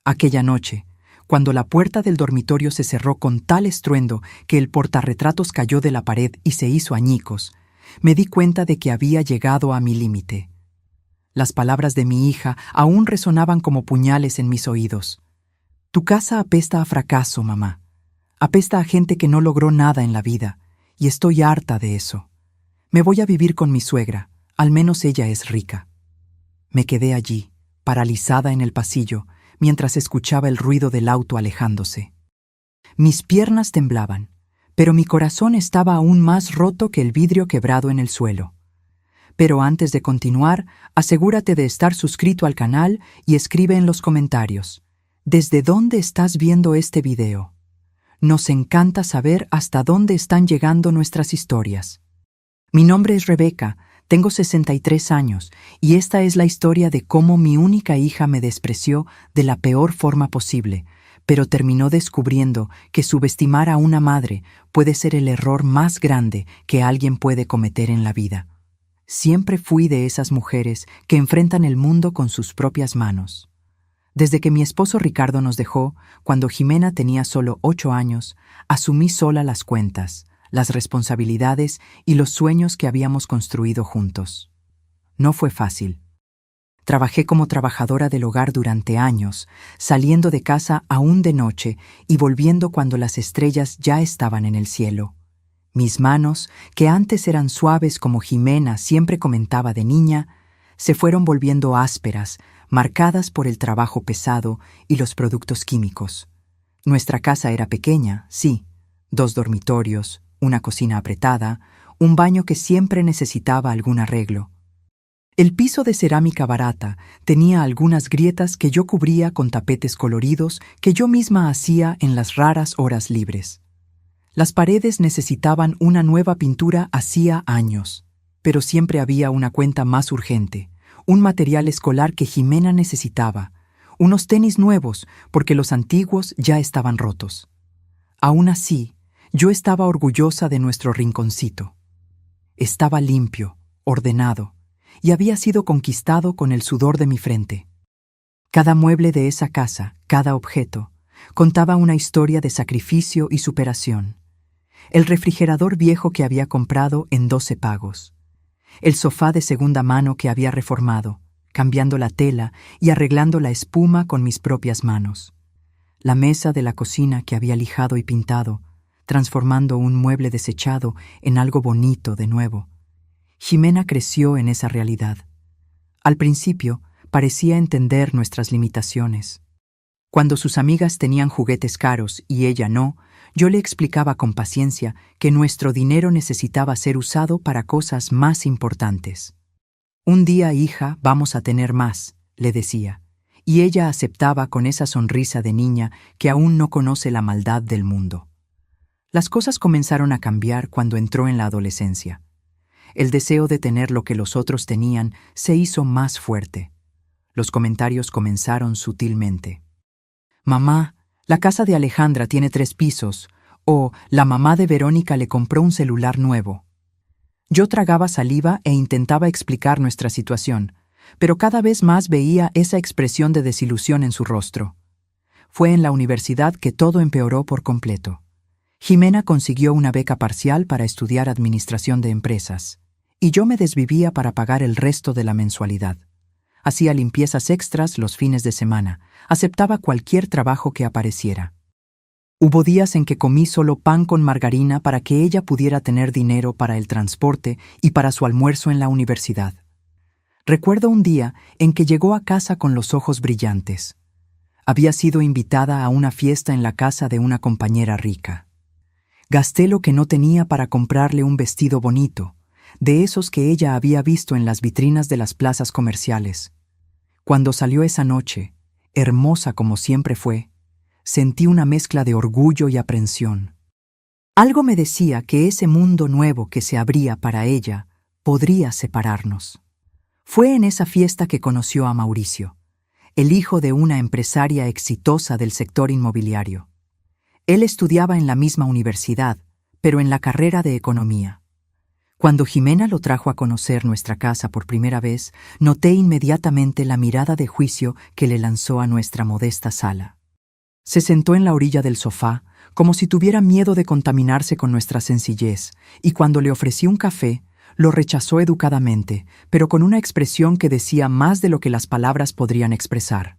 Aquella noche, cuando la puerta del dormitorio se cerró con tal estruendo que el portarretratos cayó de la pared y se hizo añicos, me di cuenta de que había llegado a mi límite. Las palabras de mi hija aún resonaban como puñales en mis oídos. Tu casa apesta a fracaso, mamá. Apesta a gente que no logró nada en la vida, y estoy harta de eso. Me voy a vivir con mi suegra, al menos ella es rica. Me quedé allí, paralizada en el pasillo, mientras escuchaba el ruido del auto alejándose. Mis piernas temblaban, pero mi corazón estaba aún más roto que el vidrio quebrado en el suelo. Pero antes de continuar, asegúrate de estar suscrito al canal y escribe en los comentarios: ¿desde dónde estás viendo este video? Nos encanta saber hasta dónde están llegando nuestras historias. Mi nombre es Rebeca, tengo 63 años, y esta es la historia de cómo mi única hija me despreció de la peor forma posible, pero terminó descubriendo que subestimar a una madre puede ser el error más grande que alguien puede cometer en la vida. Siempre fui de esas mujeres que enfrentan el mundo con sus propias manos. Desde que mi esposo Ricardo nos dejó, cuando Jimena tenía solo 8 años, asumí sola las cuentas, las responsabilidades y los sueños que habíamos construido juntos. No fue fácil. Trabajé como trabajadora del hogar durante años, saliendo de casa aún de noche y volviendo cuando las estrellas ya estaban en el cielo. Mis manos, que antes eran suaves como Jimena siempre comentaba de niña, se fueron volviendo ásperas, marcadas por el trabajo pesado y los productos químicos. Nuestra casa era pequeña, sí, 2 dormitorios, una cocina apretada, un baño que siempre necesitaba algún arreglo. El piso de cerámica barata tenía algunas grietas que yo cubría con tapetes coloridos que yo misma hacía en las raras horas libres. Las paredes necesitaban una nueva pintura hacía años, pero siempre había una cuenta más urgente, un material escolar que Jimena necesitaba, unos tenis nuevos porque los antiguos ya estaban rotos. Aún así, yo estaba orgullosa de nuestro rinconcito. Estaba limpio, ordenado, y había sido conquistado con el sudor de mi frente. Cada mueble de esa casa, cada objeto, contaba una historia de sacrificio y superación. El refrigerador viejo que había comprado en 12 pagos. El sofá de segunda mano que había reformado, cambiando la tela y arreglando la espuma con mis propias manos. La mesa de la cocina que había lijado y pintado, transformando un mueble desechado en algo bonito de nuevo. Jimena creció en esa realidad. Al principio, parecía entender nuestras limitaciones. Cuando sus amigas tenían juguetes caros y ella no, yo le explicaba con paciencia que nuestro dinero necesitaba ser usado para cosas más importantes. Un día, hija, vamos a tener más, le decía, y ella aceptaba con esa sonrisa de niña que aún no conoce la maldad del mundo. Las cosas comenzaron a cambiar cuando entró en la adolescencia. El deseo de tener lo que los otros tenían se hizo más fuerte. Los comentarios comenzaron sutilmente. Mamá, la casa de Alejandra tiene 3 pisos, o la mamá de Verónica le compró un celular nuevo. Yo tragaba saliva e intentaba explicar nuestra situación, pero cada vez más veía esa expresión de desilusión en su rostro. Fue en la universidad que todo empeoró por completo. Jimena consiguió una beca parcial para estudiar administración de empresas, y yo me desvivía para pagar el resto de la mensualidad. Hacía limpiezas extras los fines de semana, aceptaba cualquier trabajo que apareciera. Hubo días en que comí solo pan con margarina para que ella pudiera tener dinero para el transporte y para su almuerzo en la universidad. Recuerdo un día en que llegó a casa con los ojos brillantes. Había sido invitada a una fiesta en la casa de una compañera rica. Gasté lo que no tenía para comprarle un vestido bonito, de esos que ella había visto en las vitrinas de las plazas comerciales. Cuando salió esa noche, hermosa como siempre fue, sentí una mezcla de orgullo y aprensión. Algo me decía que ese mundo nuevo que se abría para ella podría separarnos. Fue en esa fiesta que conoció a Mauricio, el hijo de una empresaria exitosa del sector inmobiliario. Él estudiaba en la misma universidad, pero en la carrera de economía. Cuando Jimena lo trajo a conocer nuestra casa por primera vez, noté inmediatamente la mirada de juicio que le lanzó a nuestra modesta sala. Se sentó en la orilla del sofá, como si tuviera miedo de contaminarse con nuestra sencillez, y cuando le ofrecí un café, lo rechazó educadamente, pero con una expresión que decía más de lo que las palabras podrían expresar.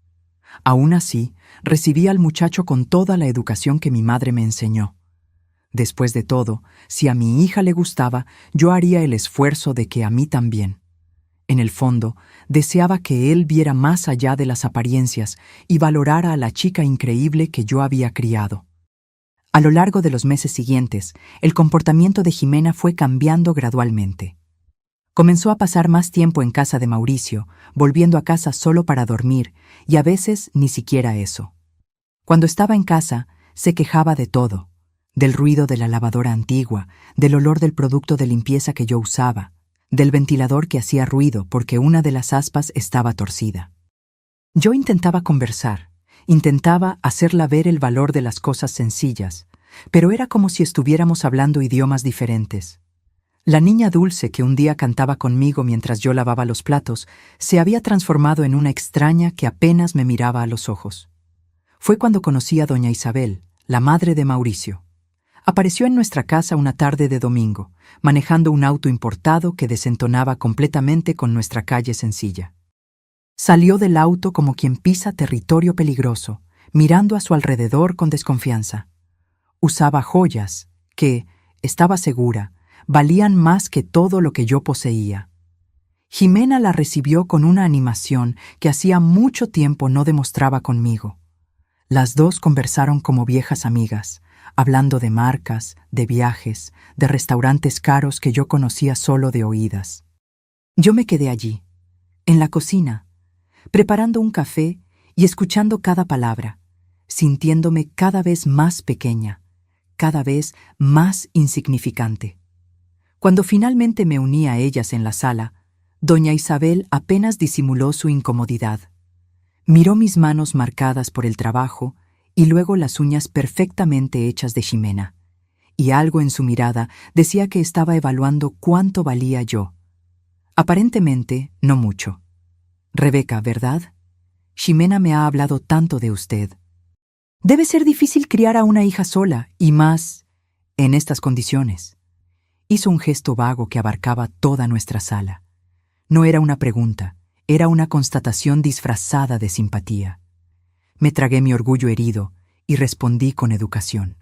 Aún así, recibí al muchacho con toda la educación que mi madre me enseñó. Después de todo, si a mi hija le gustaba, yo haría el esfuerzo de que a mí también. En el fondo, deseaba que él viera más allá de las apariencias y valorara a la chica increíble que yo había criado. A lo largo de los meses siguientes, el comportamiento de Jimena fue cambiando gradualmente. Comenzó a pasar más tiempo en casa de Mauricio, volviendo a casa solo para dormir, y a veces ni siquiera eso. Cuando estaba en casa, se quejaba de todo, del ruido de la lavadora antigua, del olor del producto de limpieza que yo usaba, del ventilador que hacía ruido porque una de las aspas estaba torcida. Yo intentaba conversar, intentaba hacerla ver el valor de las cosas sencillas, pero era como si estuviéramos hablando idiomas diferentes. La niña dulce que un día cantaba conmigo mientras yo lavaba los platos se había transformado en una extraña que apenas me miraba a los ojos. Fue cuando conocí a doña Isabel, la madre de Mauricio. Apareció en nuestra casa una tarde de domingo, manejando un auto importado que desentonaba completamente con nuestra calle sencilla. Salió del auto como quien pisa territorio peligroso, mirando a su alrededor con desconfianza. Usaba joyas que, estaba segura, valían más que todo lo que yo poseía. Jimena la recibió con una animación que hacía mucho tiempo no demostraba conmigo. Las dos conversaron como viejas amigas, hablando de marcas, de viajes, de restaurantes caros que yo conocía solo de oídas. Yo me quedé allí, en la cocina, preparando un café y escuchando cada palabra, sintiéndome cada vez más pequeña, cada vez más insignificante. Cuando finalmente me uní a ellas en la sala, doña Isabel apenas disimuló su incomodidad. Miró mis manos marcadas por el trabajo y luego las uñas perfectamente hechas de Jimena, y algo en su mirada decía que estaba evaluando cuánto valía yo. Aparentemente, no mucho. Rebeca, ¿verdad? Jimena me ha hablado tanto de usted. Debe ser difícil criar a una hija sola, y más en estas condiciones. Hizo un gesto vago que abarcaba toda nuestra sala. No era una pregunta, era una constatación disfrazada de simpatía. Me tragué mi orgullo herido y respondí con educación.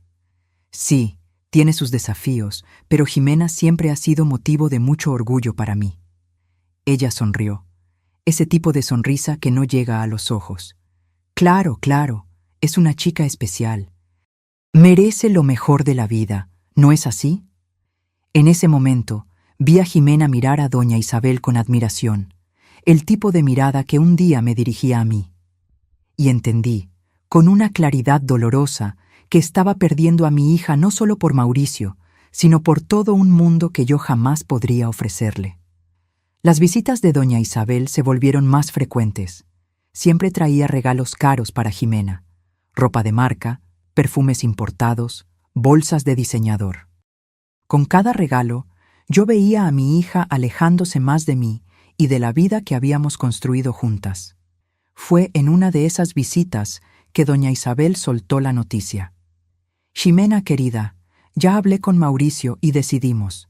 Sí, tiene sus desafíos, pero Jimena siempre ha sido motivo de mucho orgullo para mí. Ella sonrió, ese tipo de sonrisa que no llega a los ojos. Claro, claro, es una chica especial. Merece lo mejor de la vida, ¿no es así? En ese momento, vi a Jimena mirar a doña Isabel con admiración, el tipo de mirada que un día me dirigía a mí. Y entendí, con una claridad dolorosa, que estaba perdiendo a mi hija no solo por Mauricio, sino por todo un mundo que yo jamás podría ofrecerle. Las visitas de doña Isabel se volvieron más frecuentes. Siempre traía regalos caros para Jimena, ropa de marca, perfumes importados, bolsas de diseñador. Con cada regalo, yo veía a mi hija alejándose más de mí y de la vida que habíamos construido juntas. Fue en una de esas visitas que doña Isabel soltó la noticia. Jimena, querida, ya hablé con Mauricio y decidimos.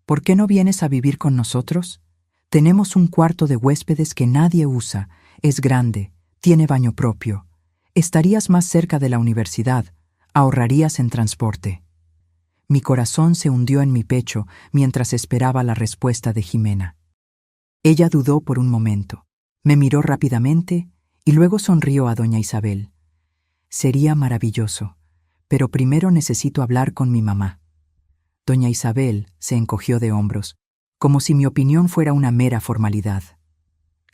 ¿Por qué no vienes a vivir con nosotros? Tenemos un cuarto de huéspedes que nadie usa, es grande, tiene baño propio. Estarías más cerca de la universidad, ahorrarías en transporte. Mi corazón se hundió en mi pecho mientras esperaba la respuesta de Jimena. Ella dudó por un momento, me miró rápidamente y luego sonrió a doña Isabel. Sería maravilloso, pero primero necesito hablar con mi mamá. Doña Isabel se encogió de hombros, como si mi opinión fuera una mera formalidad.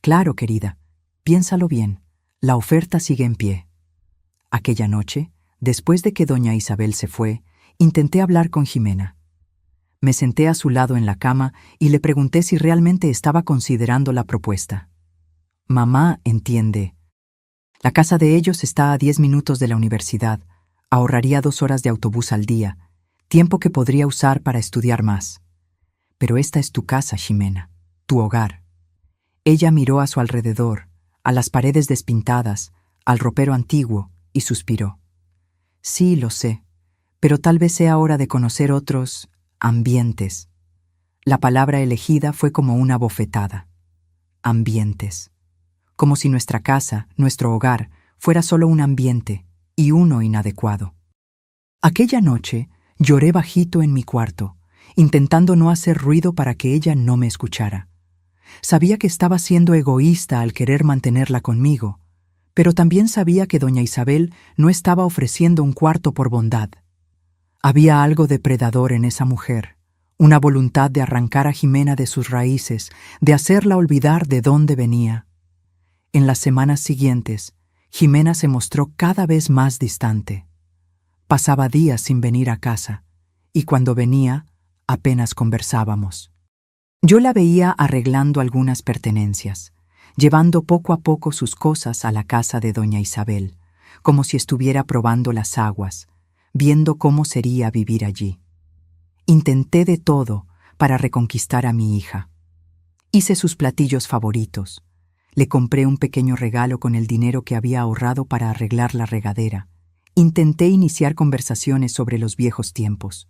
Claro, querida, piénsalo bien, la oferta sigue en pie. Aquella noche, después de que doña Isabel se fue, intenté hablar con Jimena. Me senté a su lado en la cama y le pregunté si realmente estaba considerando la propuesta. Mamá entiende. La casa de ellos está a 10 minutos de la universidad. Ahorraría 2 horas de autobús al día, tiempo que podría usar para estudiar más. Pero esta es tu casa, Ximena, tu hogar. Ella miró a su alrededor, a las paredes despintadas, al ropero antiguo, y suspiró. Sí, lo sé, pero tal vez sea hora de conocer otros ambientes. La palabra elegida fue como una bofetada. Ambientes. Como si nuestra casa, nuestro hogar, fuera solo un ambiente, y uno inadecuado. Aquella noche lloré bajito en mi cuarto, intentando no hacer ruido para que ella no me escuchara. Sabía que estaba siendo egoísta al querer mantenerla conmigo, pero también sabía que doña Isabel no estaba ofreciendo un cuarto por bondad. Había algo depredador en esa mujer, una voluntad de arrancar a Ximena de sus raíces, de hacerla olvidar de dónde venía. En las semanas siguientes, Ximena se mostró cada vez más distante. Pasaba días sin venir a casa, y cuando venía, apenas conversábamos. Yo la veía arreglando algunas pertenencias, llevando poco a poco sus cosas a la casa de doña Isabel, como si estuviera probando las aguas, viendo cómo sería vivir allí. Intenté de todo para reconquistar a mi hija. Hice sus platillos favoritos. Le compré un pequeño regalo con el dinero que había ahorrado para arreglar la regadera. Intenté iniciar conversaciones sobre los viejos tiempos,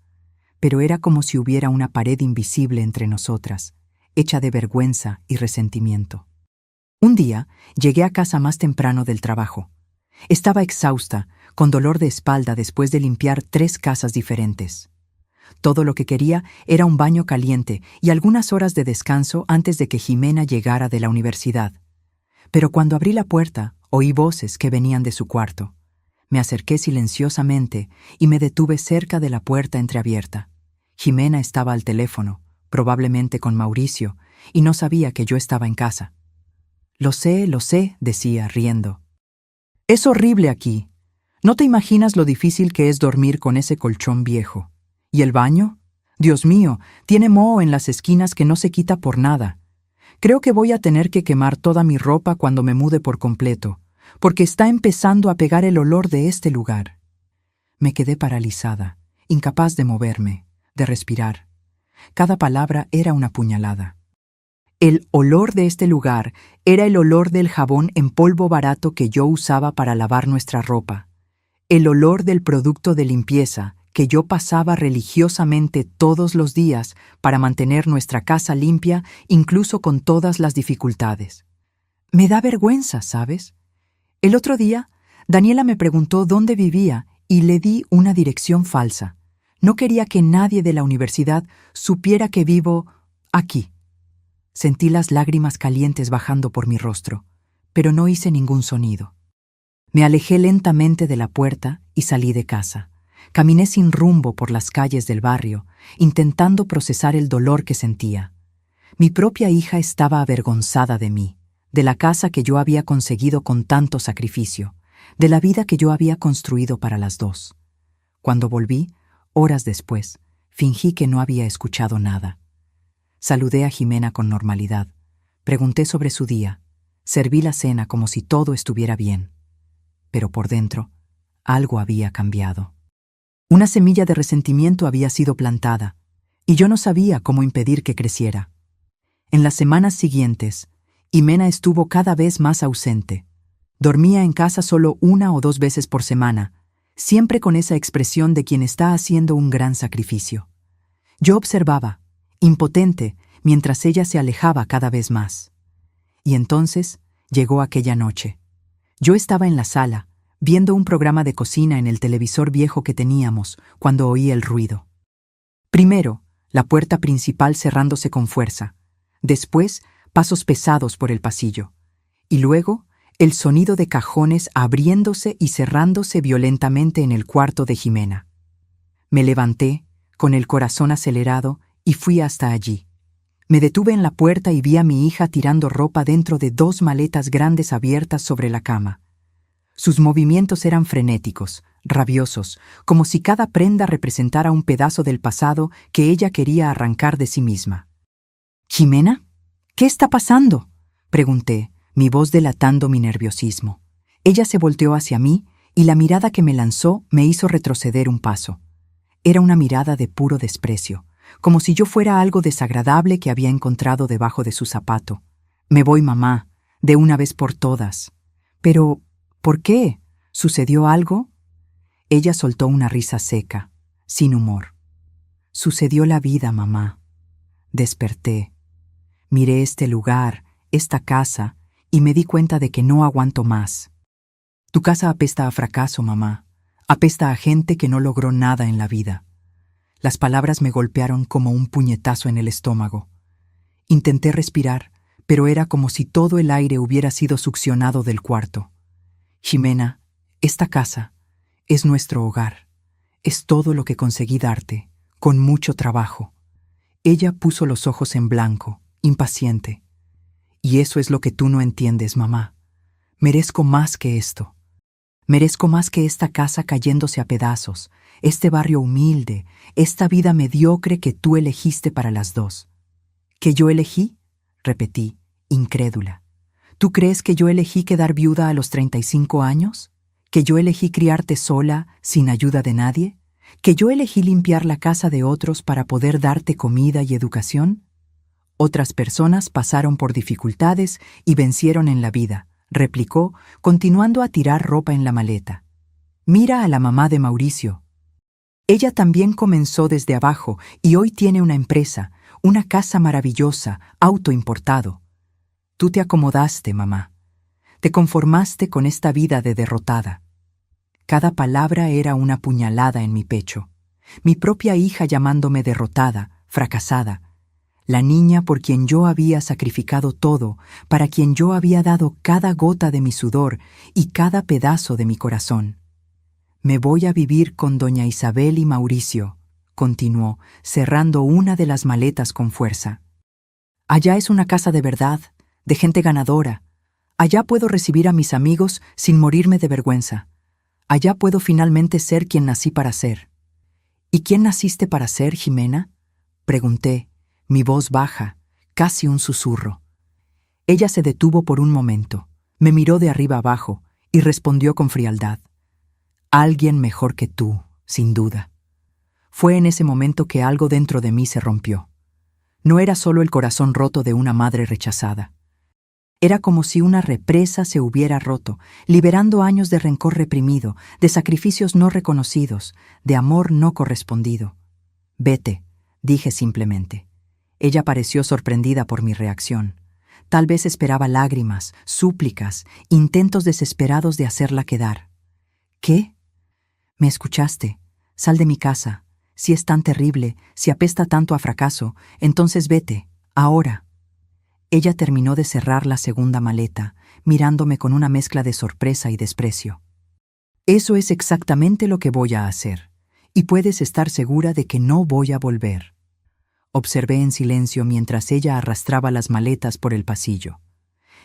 pero era como si hubiera una pared invisible entre nosotras, hecha de vergüenza y resentimiento. Un día llegué a casa más temprano del trabajo. Estaba exhausta, con dolor de espalda después de limpiar 3 casas diferentes. Todo lo que quería era un baño caliente y algunas horas de descanso antes de que Ximena llegara de la universidad. Pero cuando abrí la puerta, oí voces que venían de su cuarto. Me acerqué silenciosamente y me detuve cerca de la puerta entreabierta. Ximena estaba al teléfono, probablemente con Mauricio, y no sabía que yo estaba en casa. Lo sé, decía, riendo. Es horrible aquí. ¿No te imaginas lo difícil que es dormir con ese colchón viejo? ¿Y el baño? Dios mío, tiene moho en las esquinas que no se quita por nada. Creo que voy a tener que quemar toda mi ropa cuando me mude por completo, porque está empezando a pegar el olor de este lugar. Me quedé paralizada, incapaz de moverme, de respirar. Cada palabra era una puñalada. El olor de este lugar era el olor del jabón en polvo barato que yo usaba para lavar nuestra ropa, el olor del producto de limpieza que yo pasaba religiosamente todos los días para mantener nuestra casa limpia incluso con todas las dificultades. Me da vergüenza, ¿sabes? El otro día, Daniela me preguntó dónde vivía y le di una dirección falsa. No quería que nadie de la universidad supiera que vivo aquí. Sentí las lágrimas calientes bajando por mi rostro, pero no hice ningún sonido. Me alejé lentamente de la puerta y salí de casa. Caminé sin rumbo por las calles del barrio, intentando procesar el dolor que sentía. Mi propia hija estaba avergonzada de mí, de la casa que yo había conseguido con tanto sacrificio, de la vida que yo había construido para las dos. Cuando volví, horas después, fingí que no había escuchado nada. Saludé a Ximena con normalidad. Pregunté sobre su día. Serví la cena como si todo estuviera bien. Pero por dentro, algo había cambiado. Una semilla de resentimiento había sido plantada, y yo no sabía cómo impedir que creciera. En las semanas siguientes, Ximena estuvo cada vez más ausente. Dormía en casa solo 1 o 2 veces por semana, siempre con esa expresión de quien está haciendo un gran sacrificio. Yo observaba, impotente, mientras ella se alejaba cada vez más. Y entonces llegó aquella noche. Yo estaba en la sala, viendo un programa de cocina en el televisor viejo que teníamos, cuando oí el ruido. Primero, la puerta principal cerrándose con fuerza. Después, pasos pesados por el pasillo. Y luego, el sonido de cajones abriéndose y cerrándose violentamente en el cuarto de Ximena. Me levanté, con el corazón acelerado, y fui hasta allí. Me detuve en la puerta y vi a mi hija tirando ropa dentro de 2 maletas grandes abiertas sobre la cama. Sus movimientos eran frenéticos, rabiosos, como si cada prenda representara un pedazo del pasado que ella quería arrancar de sí misma. «¿Ximena? ¿Qué está pasando?», pregunté, mi voz delatando mi nerviosismo. Ella se volteó hacia mí y la mirada que me lanzó me hizo retroceder un paso. Era una mirada de puro desprecio, como si yo fuera algo desagradable que había encontrado debajo de su zapato. Me voy, mamá, de una vez por todas. Pero, ¿por qué? ¿Sucedió algo? Ella soltó una risa seca, sin humor. Sucedió la vida, mamá. Desperté. Miré este lugar, esta casa, y me di cuenta de que no aguanto más. Tu casa apesta a fracaso, mamá. Apesta a gente que no logró nada en la vida. Las palabras me golpearon como un puñetazo en el estómago. Intenté respirar, pero era como si todo el aire hubiera sido succionado del cuarto. Ximena, esta casa es nuestro hogar. Es todo lo que conseguí darte, con mucho trabajo. Ella puso los ojos en blanco, impaciente. Y eso es lo que tú no entiendes, mamá. Merezco más que esto. Merezco más que esta casa cayéndose a pedazos, este barrio humilde, esta vida mediocre que tú elegiste para las dos. ¿Que yo elegí? Repetí, incrédula. ¿Tú crees que yo elegí quedar viuda a los 35 años? ¿Que yo elegí criarte sola, sin ayuda de nadie? ¿Que yo elegí limpiar la casa de otros para poder darte comida y educación? Otras personas pasaron por dificultades y vencieron en la vida, replicó, continuando a tirar ropa en la maleta. Mira a la mamá de Mauricio. Ella también comenzó desde abajo y hoy tiene una empresa, una casa maravillosa, auto importado. Tú te acomodaste, mamá. Te conformaste con esta vida de derrotada. Cada palabra era una puñalada en mi pecho. Mi propia hija llamándome derrotada, fracasada. La niña por quien yo había sacrificado todo, para quien yo había dado cada gota de mi sudor y cada pedazo de mi corazón. Me voy a vivir con doña Isabel y Mauricio, continuó, cerrando una de las maletas con fuerza. Allá es una casa de verdad, de gente ganadora. Allá puedo recibir a mis amigos sin morirme de vergüenza. Allá puedo finalmente ser quien nací para ser. ¿Y quién naciste para ser, Ximena? Pregunté, mi voz baja, casi un susurro. Ella se detuvo por un momento, me miró de arriba abajo y respondió con frialdad. Alguien mejor que tú, sin duda. Fue en ese momento que algo dentro de mí se rompió. No era solo el corazón roto de una madre rechazada. Era como si una represa se hubiera roto, liberando años de rencor reprimido, de sacrificios no reconocidos, de amor no correspondido. Vete, dije simplemente. Ella pareció sorprendida por mi reacción. Tal vez esperaba lágrimas, súplicas, intentos desesperados de hacerla quedar. ¿Qué? ¿Me escuchaste? Sal de mi casa. Si es tan terrible, si apesta tanto a fracaso, entonces vete, ahora. Ella terminó de cerrar la segunda maleta, mirándome con una mezcla de sorpresa y desprecio. Eso es exactamente lo que voy a hacer, y puedes estar segura de que no voy a volver. Observé en silencio mientras ella arrastraba las maletas por el pasillo.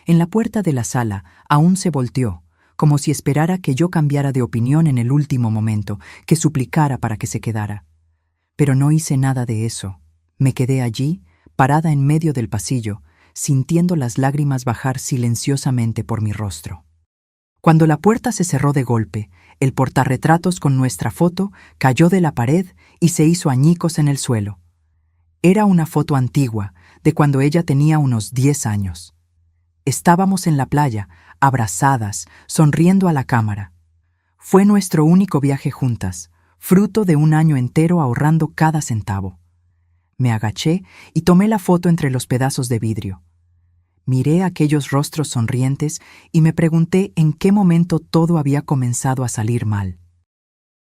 En la puerta de la sala aún se volteó, como si esperara que yo cambiara de opinión en el último momento, que suplicara para que se quedara. Pero no hice nada de eso. Me quedé allí, parada en medio del pasillo, sintiendo las lágrimas bajar silenciosamente por mi rostro. Cuando la puerta se cerró de golpe, el portarretratos con nuestra foto cayó de la pared y se hizo añicos en el suelo. Era una foto antigua, de cuando ella tenía unos 10 años. Estábamos en la playa, abrazadas, sonriendo a la cámara. Fue nuestro único viaje juntas, fruto de un año entero ahorrando cada centavo. Me agaché y tomé la foto entre los pedazos de vidrio. Miré aquellos rostros sonrientes y me pregunté en qué momento todo había comenzado a salir mal.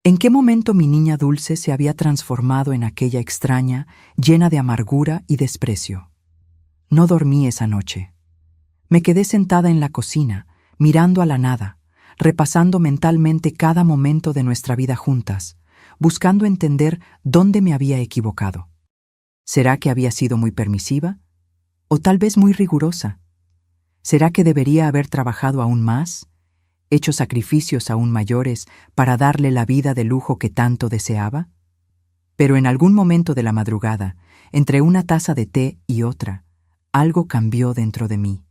¿En qué momento mi niña dulce se había transformado en aquella extraña, llena de amargura y desprecio? No dormí esa noche. Me quedé sentada en la cocina, mirando a la nada, repasando mentalmente cada momento de nuestra vida juntas, buscando entender dónde me había equivocado. ¿Será que había sido muy permisiva? ¿O tal vez muy rigurosa? ¿Será que debería haber trabajado aún más, hecho sacrificios aún mayores para darle la vida de lujo que tanto deseaba? Pero en algún momento de la madrugada, entre una taza de té y otra, algo cambió dentro de mí.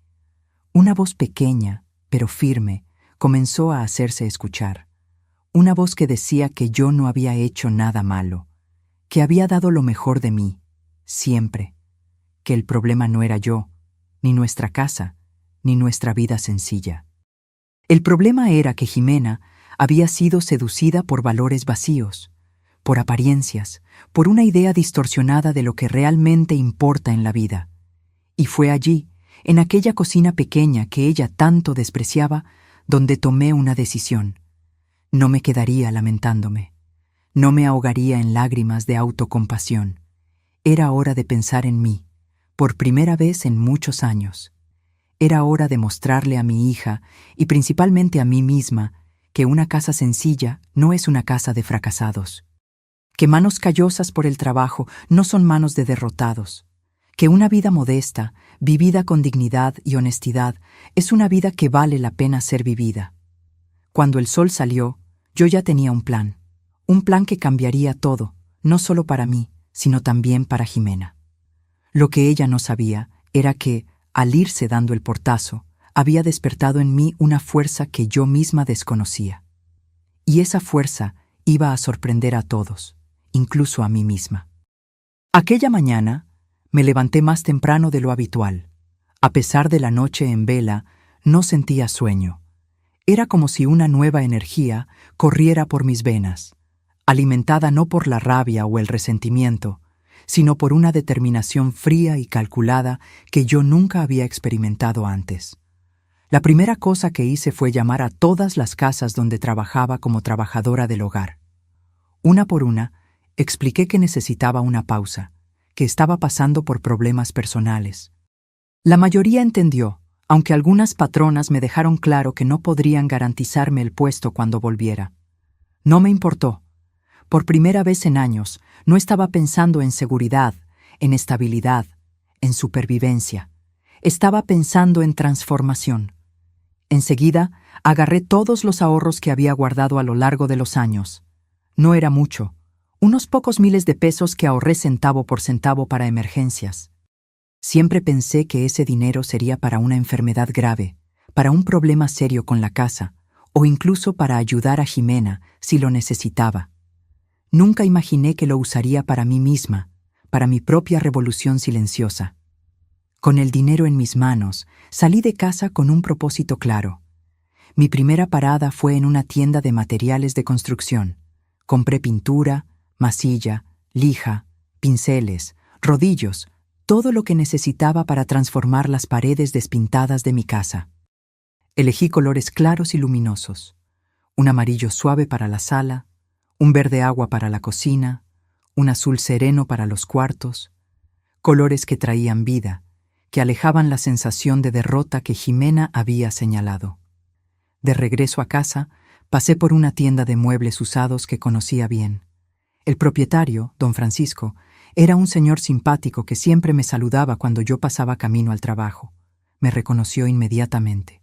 Una voz pequeña, pero firme, comenzó a hacerse escuchar. Una voz que decía que yo no había hecho nada malo, que había dado lo mejor de mí, siempre, que el problema no era yo, ni nuestra casa, ni nuestra vida sencilla. El problema era que Jimena había sido seducida por valores vacíos, por apariencias, por una idea distorsionada de lo que realmente importa en la vida. Y fue allí, en aquella cocina pequeña que ella tanto despreciaba, donde tomé una decisión. No me quedaría lamentándome. No me ahogaría en lágrimas de autocompasión. Era hora de pensar en mí, por primera vez en muchos años. Era hora de mostrarle a mi hija, y principalmente a mí misma, que una casa sencilla no es una casa de fracasados. Que manos callosas por el trabajo no son manos de derrotados. Que una vida modesta, vivida con dignidad y honestidad, es una vida que vale la pena ser vivida. Cuando el sol salió, yo ya tenía un plan que cambiaría todo, no solo para mí, sino también para Jimena. Lo que ella no sabía era que, al irse dando el portazo, había despertado en mí una fuerza que yo misma desconocía. Y esa fuerza iba a sorprender a todos, incluso a mí misma. Aquella mañana, me levanté más temprano de lo habitual. A pesar de la noche en vela, no sentía sueño. Era como si una nueva energía corriera por mis venas, alimentada no por la rabia o el resentimiento, sino por una determinación fría y calculada que yo nunca había experimentado antes. La primera cosa que hice fue llamar a todas las casas donde trabajaba como trabajadora del hogar. Una por una, expliqué que necesitaba una pausa, que estaba pasando por problemas personales. La mayoría entendió, aunque algunas patronas me dejaron claro que no podrían garantizarme el puesto cuando volviera. No me importó. Por primera vez en años, no estaba pensando en seguridad, en estabilidad, en supervivencia. Estaba pensando en transformación. Enseguida, agarré todos los ahorros que había guardado a lo largo de los años. No era mucho, unos pocos miles de pesos que ahorré centavo por centavo para emergencias. Siempre pensé que ese dinero sería para una enfermedad grave, para un problema serio con la casa, o incluso para ayudar a Jimena si lo necesitaba. Nunca imaginé que lo usaría para mí misma, para mi propia revolución silenciosa. Con el dinero en mis manos, salí de casa con un propósito claro. Mi primera parada fue en una tienda de materiales de construcción. Compré pintura, masilla, lija, pinceles, rodillos, todo lo que necesitaba para transformar las paredes despintadas de mi casa. Elegí colores claros y luminosos, un amarillo suave para la sala, un verde agua para la cocina, un azul sereno para los cuartos, colores que traían vida, que alejaban la sensación de derrota que Jimena había señalado. De regreso a casa, pasé por una tienda de muebles usados que conocía bien. El propietario, don Francisco, era un señor simpático que siempre me saludaba cuando yo pasaba camino al trabajo. Me reconoció inmediatamente.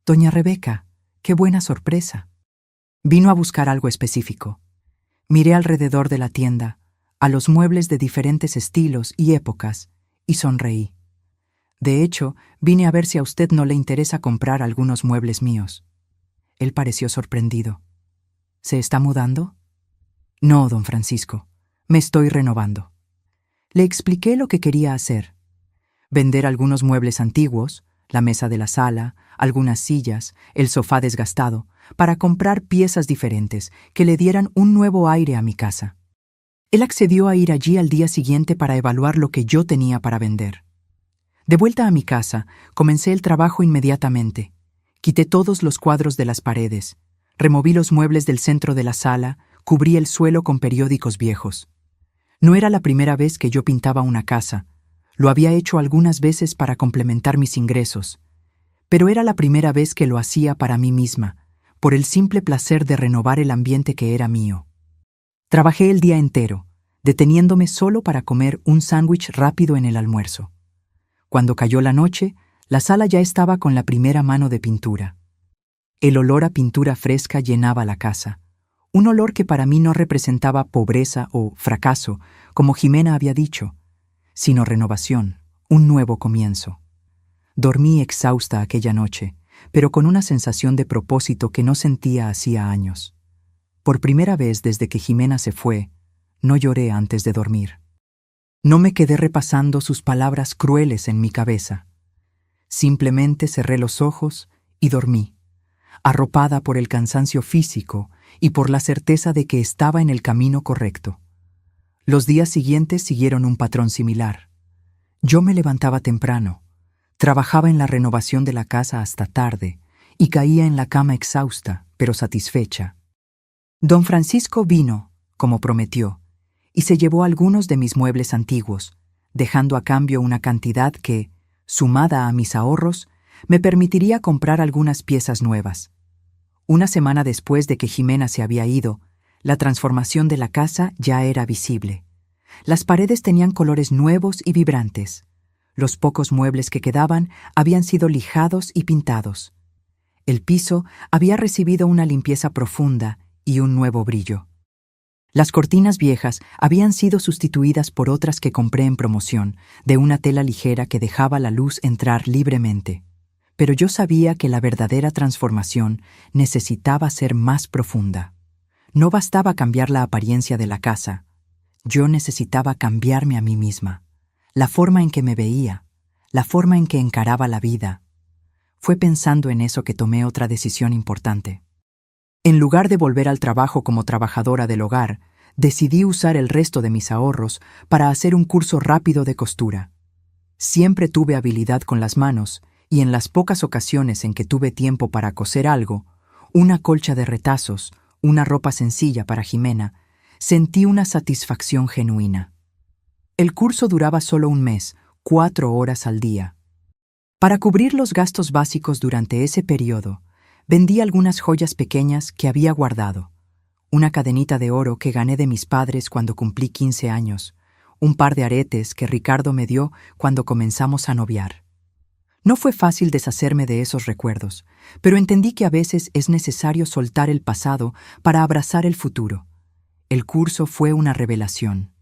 «Doña Rebeca, qué buena sorpresa». Vino a buscar algo específico. Miré alrededor de la tienda, a los muebles de diferentes estilos y épocas, y sonreí. De hecho, vine a ver si a usted no le interesa comprar algunos muebles míos. Él pareció sorprendido. ¿Se está mudando? No, don Francisco. Me estoy renovando. Le expliqué lo que quería hacer. Vender algunos muebles antiguos, la mesa de la sala, algunas sillas, el sofá desgastado, para comprar piezas diferentes que le dieran un nuevo aire a mi casa. Él accedió a ir allí al día siguiente para evaluar lo que yo tenía para vender. De vuelta a mi casa, comencé el trabajo inmediatamente. Quité todos los cuadros de las paredes, removí los muebles del centro de la sala, cubrí el suelo con periódicos viejos. No era la primera vez que yo pintaba una casa. Lo había hecho algunas veces para complementar mis ingresos, pero era la primera vez que lo hacía para mí misma, por el simple placer de renovar el ambiente que era mío. Trabajé el día entero, deteniéndome solo para comer un sándwich rápido en el almuerzo. Cuando cayó la noche, la sala ya estaba con la primera mano de pintura. El olor a pintura fresca llenaba la casa, un olor que para mí no representaba pobreza o fracaso, como Jimena había dicho, sino renovación, un nuevo comienzo. Dormí exhausta aquella noche, pero con una sensación de propósito que no sentía hacía años. Por primera vez desde que Jimena se fue, no lloré antes de dormir. No me quedé repasando sus palabras crueles en mi cabeza. Simplemente cerré los ojos y dormí, arropada por el cansancio físico y por la certeza de que estaba en el camino correcto. Los días siguientes siguieron un patrón similar. Yo me levantaba temprano, trabajaba en la renovación de la casa hasta tarde y caía en la cama exhausta, pero satisfecha. Don Francisco vino, como prometió, y se llevó algunos de mis muebles antiguos, dejando a cambio una cantidad que, sumada a mis ahorros, me permitiría comprar algunas piezas nuevas. Una semana después de que Jimena se había ido, la transformación de la casa ya era visible. Las paredes tenían colores nuevos y vibrantes. Los pocos muebles que quedaban habían sido lijados y pintados. El piso había recibido una limpieza profunda y un nuevo brillo. Las cortinas viejas habían sido sustituidas por otras que compré en promoción, de una tela ligera que dejaba la luz entrar libremente. Pero yo sabía que la verdadera transformación necesitaba ser más profunda. No bastaba cambiar la apariencia de la casa. Yo necesitaba cambiarme a mí misma, la forma en que me veía, la forma en que encaraba la vida. Fue pensando en eso que tomé otra decisión importante. En lugar de volver al trabajo como trabajadora del hogar, decidí usar el resto de mis ahorros para hacer un curso rápido de costura. Siempre tuve habilidad con las manos y en las pocas ocasiones en que tuve tiempo para coser algo, una colcha de retazos, una ropa sencilla para Jimena, sentí una satisfacción genuina. El curso duraba solo un mes, 4 horas al día. Para cubrir los gastos básicos durante ese periodo, vendí algunas joyas pequeñas que había guardado. Una cadenita de oro que gané de mis padres cuando cumplí 15 años, un par de aretes que Ricardo me dio cuando comenzamos a noviar. No fue fácil deshacerme de esos recuerdos, pero entendí que a veces es necesario soltar el pasado para abrazar el futuro. El curso fue una revelación.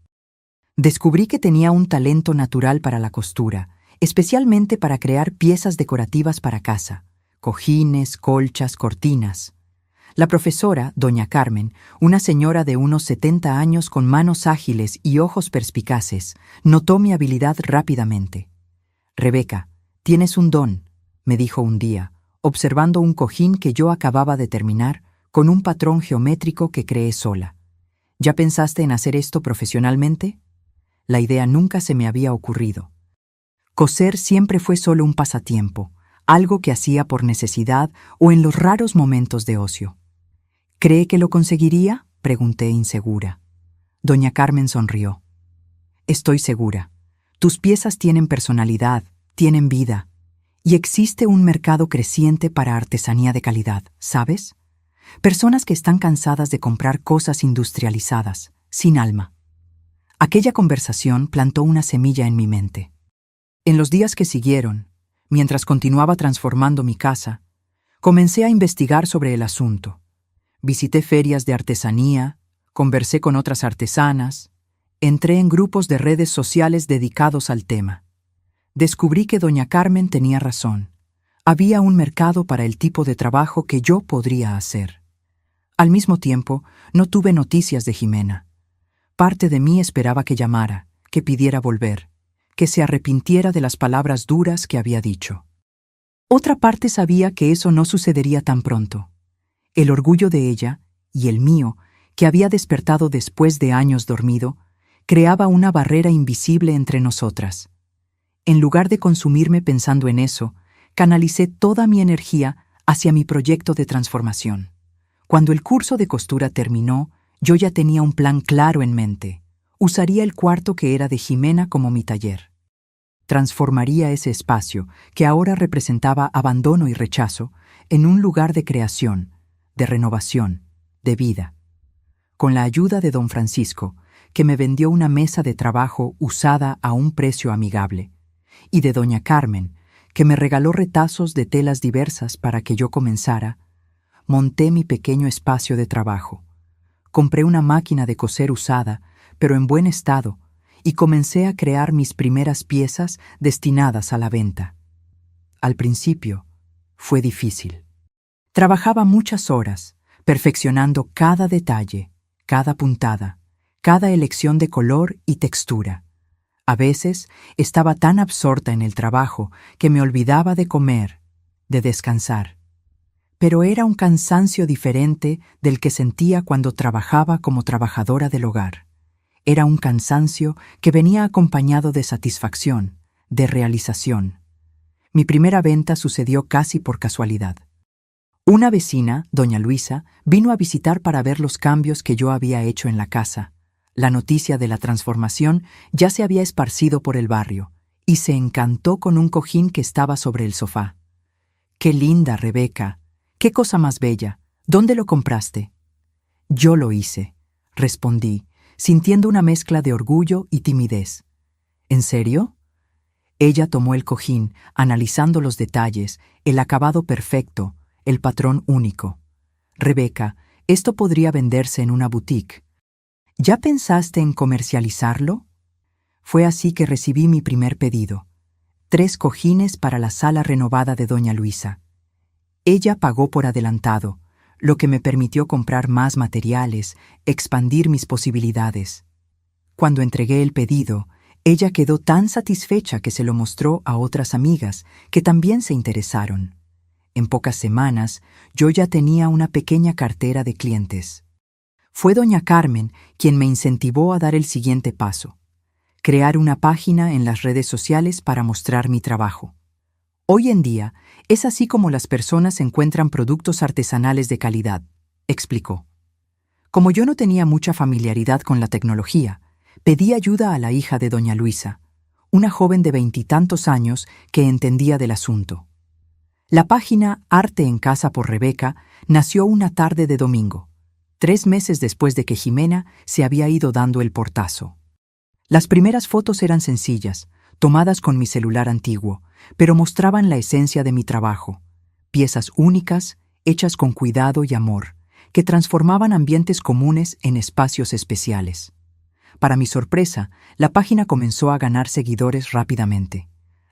Descubrí que tenía un talento natural para la costura, especialmente para crear piezas decorativas para casa, cojines, colchas, cortinas. La profesora, doña Carmen, una señora de unos 70 años con manos ágiles y ojos perspicaces, notó mi habilidad rápidamente. «Rebeca, tienes un don», me dijo un día, observando un cojín que yo acababa de terminar con un patrón geométrico que creé sola. «¿Ya pensaste en hacer esto profesionalmente?» La idea nunca se me había ocurrido. Coser siempre fue solo un pasatiempo, algo que hacía por necesidad o en los raros momentos de ocio. «¿Cree que lo conseguiría?», pregunté insegura. Doña Carmen sonrió. «Estoy segura. Tus piezas tienen personalidad, tienen vida, y existe un mercado creciente para artesanía de calidad, ¿sabes? Personas que están cansadas de comprar cosas industrializadas, sin alma». Aquella conversación plantó una semilla en mi mente. En los días que siguieron, mientras continuaba transformando mi casa, comencé a investigar sobre el asunto. Visité ferias de artesanía, conversé con otras artesanas, entré en grupos de redes sociales dedicados al tema. Descubrí que doña Carmen tenía razón. Había un mercado para el tipo de trabajo que yo podría hacer. Al mismo tiempo, no tuve noticias de Jimena. Parte de mí esperaba que llamara, que pidiera volver, que se arrepintiera de las palabras duras que había dicho. Otra parte sabía que eso no sucedería tan pronto. El orgullo de ella, y el mío, que había despertado después de años dormido, creaba una barrera invisible entre nosotras. En lugar de consumirme pensando en eso, canalicé toda mi energía hacia mi proyecto de transformación. Cuando el curso de costura terminó, yo ya tenía un plan claro en mente. Usaría el cuarto que era de Jimena como mi taller. Transformaría ese espacio, que ahora representaba abandono y rechazo, en un lugar de creación, de renovación, de vida. Con la ayuda de don Francisco, que me vendió una mesa de trabajo usada a un precio amigable, y de doña Carmen, que me regaló retazos de telas diversas para que yo comenzara, monté mi pequeño espacio de trabajo. Compré una máquina de coser usada, pero en buen estado, y comencé a crear mis primeras piezas destinadas a la venta. Al principio, fue difícil. Trabajaba muchas horas, perfeccionando cada detalle, cada puntada, cada elección de color y textura. A veces estaba tan absorta en el trabajo que me olvidaba de comer, de descansar. Pero era un cansancio diferente del que sentía cuando trabajaba como trabajadora del hogar. Era un cansancio que venía acompañado de satisfacción, de realización. Mi primera venta sucedió casi por casualidad. Una vecina, doña Luisa, vino a visitar para ver los cambios que yo había hecho en la casa. La noticia de la transformación ya se había esparcido por el barrio, y se encantó con un cojín que estaba sobre el sofá. ¡Qué linda, Rebeca! ¡Qué cosa más bella! ¿Dónde lo compraste? Yo lo hice, respondí, sintiendo una mezcla de orgullo y timidez. ¿En serio? Ella tomó el cojín, analizando los detalles, el acabado perfecto, el patrón único. Rebeca, esto podría venderse en una boutique. ¿Ya pensaste en comercializarlo? Fue así que recibí mi primer pedido. 3 cojines para la sala renovada de doña Luisa. Ella pagó por adelantado, lo que me permitió comprar más materiales, expandir mis posibilidades. Cuando entregué el pedido, ella quedó tan satisfecha que se lo mostró a otras amigas, que también se interesaron. En pocas semanas, yo ya tenía una pequeña cartera de clientes. Fue doña Carmen quien me incentivó a dar el siguiente paso: crear una página en las redes sociales para mostrar mi trabajo. Hoy en día, es así como las personas encuentran productos artesanales de calidad, explicó. Como yo no tenía mucha familiaridad con la tecnología, pedí ayuda a la hija de doña Luisa, una joven de 20 y tantos años que entendía del asunto. La página Arte en Casa por Rebeca nació una tarde de domingo, 3 meses después de que Jimena se había ido dando el portazo. Las primeras fotos eran sencillas, tomadas con mi celular antiguo, pero mostraban la esencia de mi trabajo, piezas únicas, hechas con cuidado y amor, que transformaban ambientes comunes en espacios especiales. Para mi sorpresa, la página comenzó a ganar seguidores rápidamente.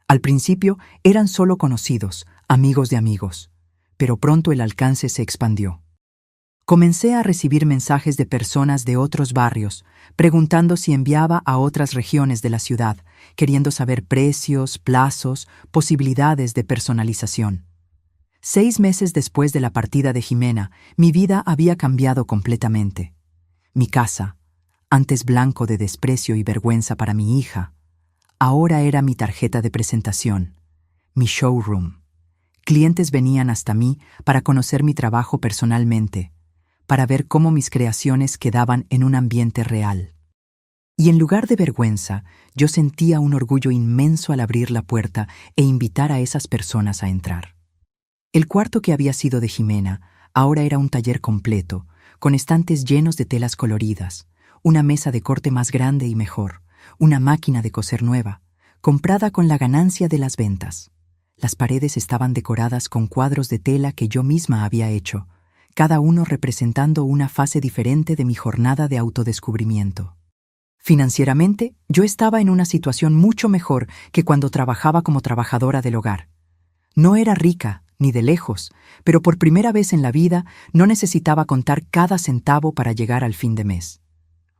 Al principio eran solo conocidos, amigos de amigos, pero pronto el alcance se expandió. Comencé a recibir mensajes de personas de otros barrios, preguntando si enviaba a otras regiones de la ciudad, queriendo saber precios, plazos, posibilidades de personalización. 6 meses después de la partida de Jimena, mi vida había cambiado completamente. Mi casa, antes blanco de desprecio y vergüenza para mi hija, ahora era mi tarjeta de presentación, mi showroom. Clientes venían hasta mí para conocer mi trabajo personalmente, para ver cómo mis creaciones quedaban en un ambiente real. Y en lugar de vergüenza, yo sentía un orgullo inmenso al abrir la puerta e invitar a esas personas a entrar. El cuarto que había sido de Jimena ahora era un taller completo, con estantes llenos de telas coloridas, una mesa de corte más grande y mejor, una máquina de coser nueva, comprada con la ganancia de las ventas. Las paredes estaban decoradas con cuadros de tela que yo misma había hecho, cada uno representando una fase diferente de mi jornada de autodescubrimiento. Financieramente, yo estaba en una situación mucho mejor que cuando trabajaba como trabajadora del hogar. No era rica, ni de lejos, pero por primera vez en la vida no necesitaba contar cada centavo para llegar al fin de mes.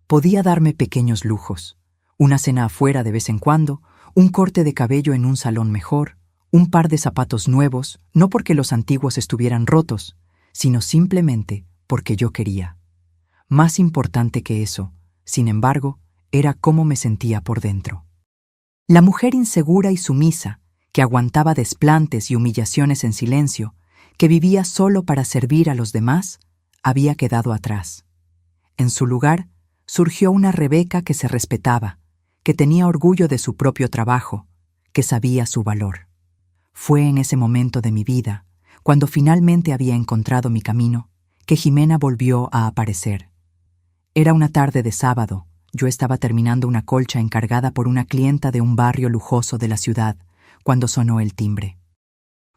Podía darme pequeños lujos, una cena afuera de vez en cuando, un corte de cabello en un salón mejor, un par de zapatos nuevos, no porque los antiguos estuvieran rotos, sino simplemente porque yo quería. Más importante que eso, sin embargo, era cómo me sentía por dentro. La mujer insegura y sumisa, que aguantaba desplantes y humillaciones en silencio, que vivía solo para servir a los demás, había quedado atrás. En su lugar, surgió una Rebeca que se respetaba, que tenía orgullo de su propio trabajo, que sabía su valor. Fue en ese momento de mi vida, cuando finalmente había encontrado mi camino, que Jimena volvió a aparecer. Era una tarde de sábado. Yo estaba terminando una colcha encargada por una clienta de un barrio lujoso de la ciudad, cuando sonó el timbre.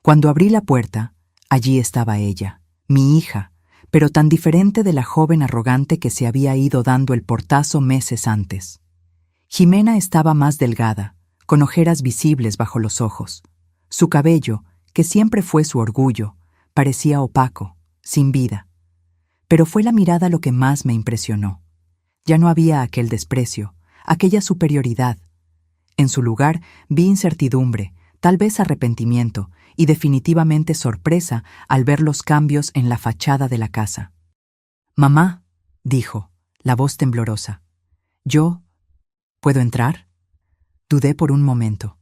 Cuando abrí la puerta, allí estaba ella, mi hija, pero tan diferente de la joven arrogante que se había ido dando el portazo meses antes. Jimena estaba más delgada, con ojeras visibles bajo los ojos. Su cabello, que siempre fue su orgullo, parecía opaco, sin vida. Pero fue la mirada lo que más me impresionó. Ya no había aquel desprecio, aquella superioridad. En su lugar vi incertidumbre, tal vez arrepentimiento y definitivamente sorpresa al ver los cambios en la fachada de la casa. «Mamá», dijo, la voz temblorosa. «¿Yo puedo entrar?» Dudé por un momento.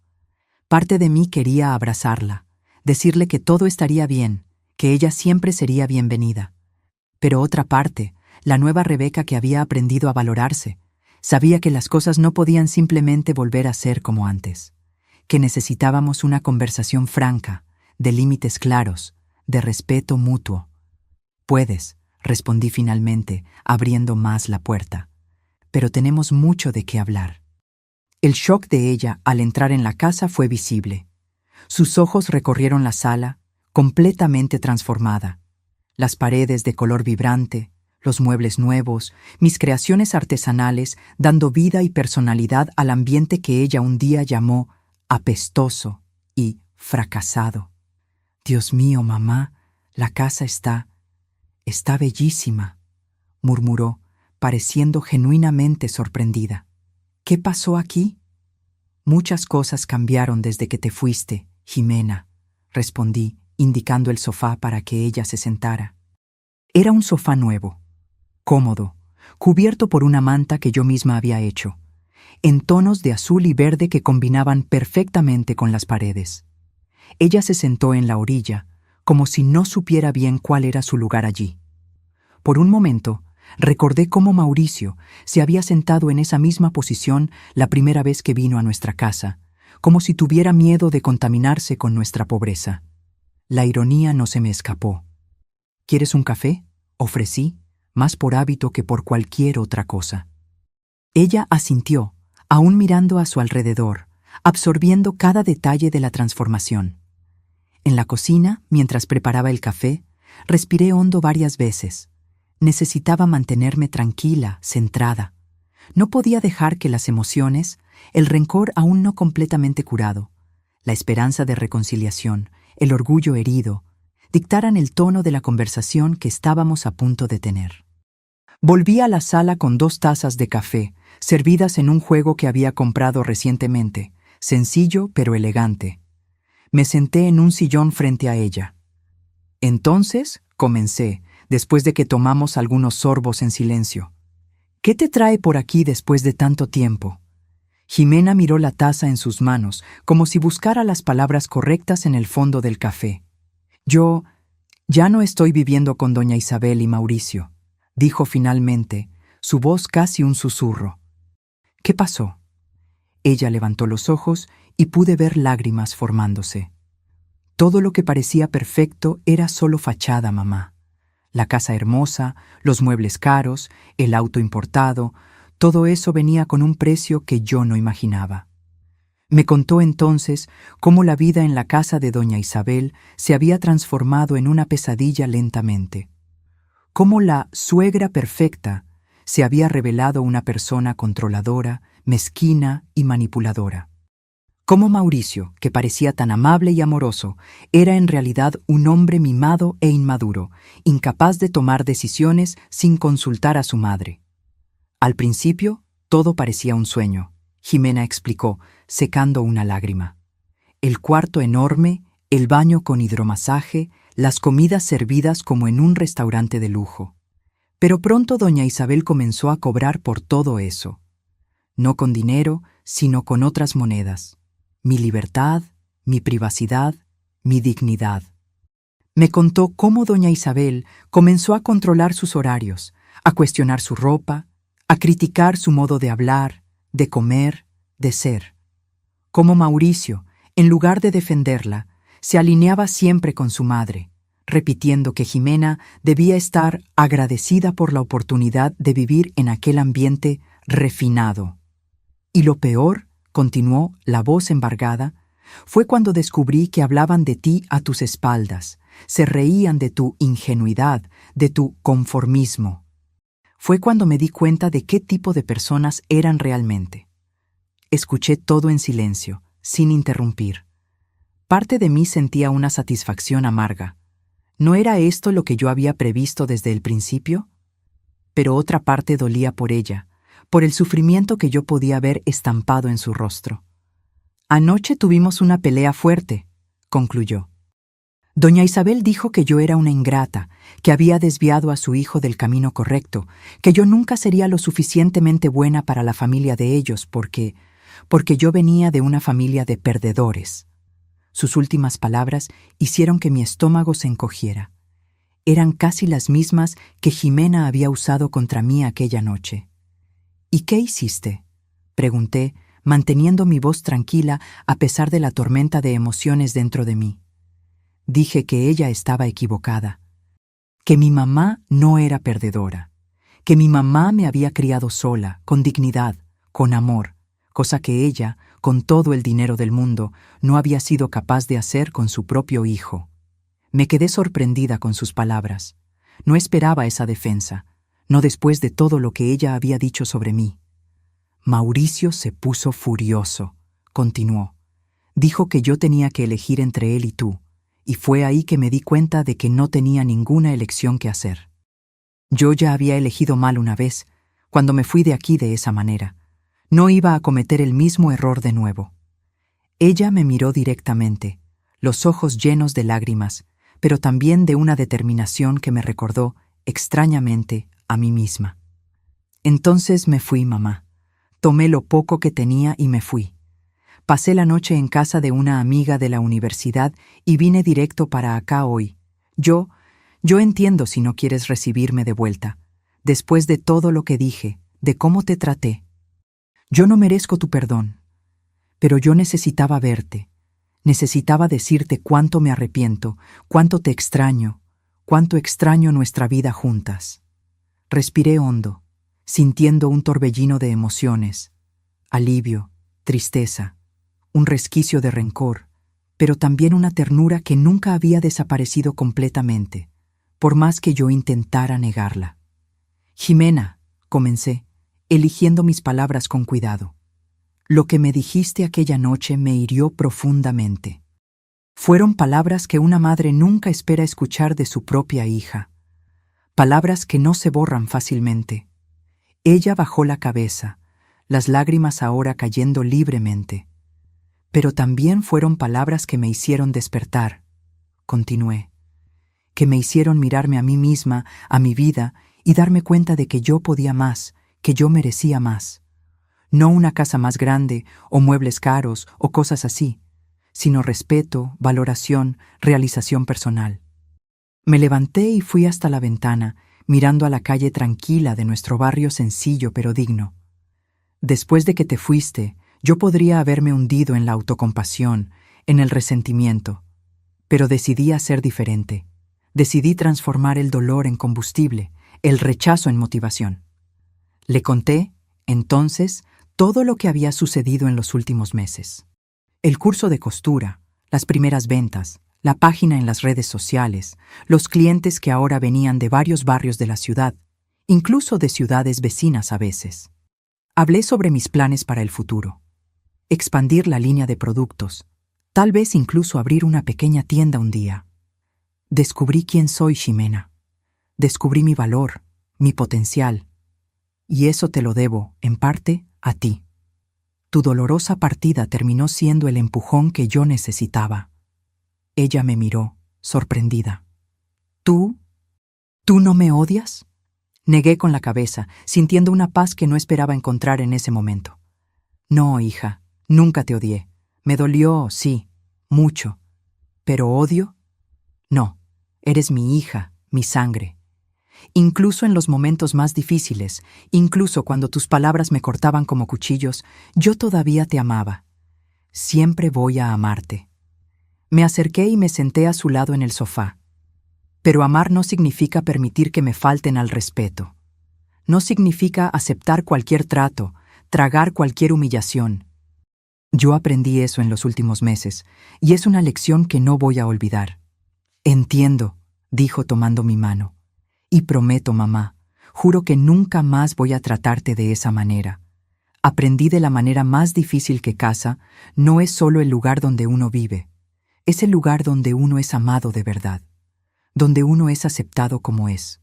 Parte de mí quería abrazarla, decirle que todo estaría bien, que ella siempre sería bienvenida. Pero otra parte, la nueva Rebeca que había aprendido a valorarse, sabía que las cosas no podían simplemente volver a ser como antes, que necesitábamos una conversación franca, de límites claros, de respeto mutuo. «Puedes», respondí finalmente, abriendo más la puerta. «Pero tenemos mucho de qué hablar». El shock de ella al entrar en la casa fue visible. Sus ojos recorrieron la sala, completamente transformada. Las paredes de color vibrante, los muebles nuevos, mis creaciones artesanales dando vida y personalidad al ambiente que ella un día llamó apestoso y fracasado. «Dios mío, mamá, la casa está bellísima», murmuró, pareciendo genuinamente sorprendida. «¿Qué pasó aquí?» «Muchas cosas cambiaron desde que te fuiste, Jimena», respondí, indicando el sofá para que ella se sentara. Era un sofá nuevo, cómodo, cubierto por una manta que yo misma había hecho, en tonos de azul y verde que combinaban perfectamente con las paredes. Ella se sentó en la orilla, como si no supiera bien cuál era su lugar allí. Por un momento, recordé cómo Mauricio se había sentado en esa misma posición la primera vez que vino a nuestra casa, como si tuviera miedo de contaminarse con nuestra pobreza. La ironía no se me escapó. «¿Quieres un café?», ofrecí, más por hábito que por cualquier otra cosa. Ella asintió, aún mirando a su alrededor, absorbiendo cada detalle de la transformación. En la cocina, mientras preparaba el café, respiré hondo varias veces. Necesitaba mantenerme tranquila, centrada. No podía dejar que las emociones, el rencor aún no completamente curado, la esperanza de reconciliación, el orgullo herido, dictaran el tono de la conversación que estábamos a punto de tener. Volví a la sala con 2 tazas de café, servidas en un juego que había comprado recientemente, sencillo pero elegante. Me senté en un sillón frente a ella. «Entonces», comencé, después de que tomamos algunos sorbos en silencio, «¿qué te trae por aquí después de tanto tiempo?» Jimena miró la taza en sus manos, como si buscara las palabras correctas en el fondo del café. «Yo ya no estoy viviendo con doña Isabel y Mauricio», dijo finalmente, su voz casi un susurro. «¿Qué pasó?» Ella levantó los ojos y pude ver lágrimas formándose. «Todo lo que parecía perfecto era solo fachada, mamá. La casa hermosa, los muebles caros, el auto importado, todo eso venía con un precio que yo no imaginaba». Me contó entonces cómo la vida en la casa de doña Isabel se había transformado en una pesadilla lentamente. Cómo la suegra perfecta se había revelado una persona controladora, mezquina y manipuladora. Cómo Mauricio, que parecía tan amable y amoroso, era en realidad un hombre mimado e inmaduro, incapaz de tomar decisiones sin consultar a su madre. Al principio, todo parecía un sueño, Jimena explicó, secando una lágrima. El cuarto enorme, el baño con hidromasaje, las comidas servidas como en un restaurante de lujo. Pero pronto doña Isabel comenzó a cobrar por todo eso. No con dinero, sino con otras monedas. Mi libertad, mi privacidad, mi dignidad. Me contó cómo doña Isabel comenzó a controlar sus horarios, a cuestionar su ropa, a criticar su modo de hablar, de comer, de ser. Cómo Mauricio, en lugar de defenderla, se alineaba siempre con su madre, repitiendo que Jimena debía estar agradecida por la oportunidad de vivir en aquel ambiente refinado. Y lo peor, continuó la voz embargada, fue cuando descubrí que hablaban de ti a tus espaldas, se reían de tu ingenuidad, de tu conformismo. Fue cuando me di cuenta de qué tipo de personas eran realmente. Escuché todo en silencio, sin interrumpir. Parte de mí sentía una satisfacción amarga. ¿No era esto lo que yo había previsto desde el principio? Pero otra parte dolía por ella, por el sufrimiento que yo podía ver estampado en su rostro. Anoche tuvimos una pelea fuerte, concluyó. Doña Isabel dijo que yo era una ingrata, que había desviado a su hijo del camino correcto, que yo nunca sería lo suficientemente buena para la familia de ellos porque yo venía de una familia de perdedores. Sus últimas palabras hicieron que mi estómago se encogiera. Eran casi las mismas que Jimena había usado contra mí aquella noche. ¿Y qué hiciste?, pregunté, manteniendo mi voz tranquila a pesar de la tormenta de emociones dentro de mí. Dije que ella estaba equivocada, que mi mamá no era perdedora, que mi mamá me había criado sola, con dignidad, con amor, cosa que ella, con todo el dinero del mundo, no había sido capaz de hacer con su propio hijo. Me quedé sorprendida con sus palabras. No esperaba esa defensa, no después de todo lo que ella había dicho sobre mí. Mauricio se puso furioso, continuó. Dijo que yo tenía que elegir entre él y tú, y fue ahí que me di cuenta de que no tenía ninguna elección que hacer. Yo ya había elegido mal una vez, cuando me fui de aquí de esa manera. No iba a cometer el mismo error de nuevo. Ella me miró directamente, los ojos llenos de lágrimas, pero también de una determinación que me recordó, extrañamente, a mí misma. Entonces me fui, mamá. Tomé lo poco que tenía y me fui. Pasé la noche en casa de una amiga de la universidad y vine directo para acá hoy. Yo entiendo si no quieres recibirme de vuelta, después de todo lo que dije, de cómo te traté. Yo no merezco tu perdón, pero yo necesitaba verte, necesitaba decirte cuánto me arrepiento, cuánto te extraño, cuánto extraño nuestra vida juntas. Respiré hondo, sintiendo un torbellino de emociones, alivio, tristeza, un resquicio de rencor, pero también una ternura que nunca había desaparecido completamente, por más que yo intentara negarla. Jimena, comencé, eligiendo mis palabras con cuidado. Lo que me dijiste aquella noche me hirió profundamente. Fueron palabras que una madre nunca espera escuchar de su propia hija. Palabras que no se borran fácilmente. Ella bajó la cabeza, las lágrimas ahora cayendo libremente. Pero también fueron palabras que me hicieron despertar, continué, que me hicieron mirarme a mí misma, a mi vida, y darme cuenta de que yo podía más, que yo merecía más. No una casa más grande, o muebles caros, o cosas así, sino respeto, valoración, realización personal. Me levanté y fui hasta la ventana, mirando a la calle tranquila de nuestro barrio sencillo pero digno. Después de que te fuiste, yo podría haberme hundido en la autocompasión, en el resentimiento, pero decidí hacer diferente. Decidí transformar el dolor en combustible, el rechazo en motivación. Le conté, entonces, todo lo que había sucedido en los últimos meses. El curso de costura, las primeras ventas, la página en las redes sociales, los clientes que ahora venían de varios barrios de la ciudad, incluso de ciudades vecinas a veces. Hablé sobre mis planes para el futuro. Expandir la línea de productos, tal vez incluso abrir una pequeña tienda un día. Descubrí quién soy, Ximena. Descubrí mi valor, mi potencial. Y eso te lo debo, en parte, a ti. Tu dolorosa partida terminó siendo el empujón que yo necesitaba. Ella me miró, sorprendida. ¿Tú no me odias?, negué con la cabeza, sintiendo una paz que no esperaba encontrar en ese momento. No, hija, nunca te odié. Me dolió, sí, mucho. ¿Pero odio? No, eres mi hija, mi sangre. Incluso en los momentos más difíciles, incluso cuando tus palabras me cortaban como cuchillos, yo todavía te amaba. Siempre voy a amarte. Me acerqué y me senté a su lado en el sofá. Pero amar no significa permitir que me falten al respeto. No significa aceptar cualquier trato, tragar cualquier humillación. Yo aprendí eso en los últimos meses, y es una lección que no voy a olvidar. Entiendo, dijo tomando mi mano. Y prometo, mamá, juro que nunca más voy a tratarte de esa manera. Aprendí de la manera más difícil que casa, no es solo el lugar donde uno vive, es el lugar donde uno es amado de verdad, donde uno es aceptado como es.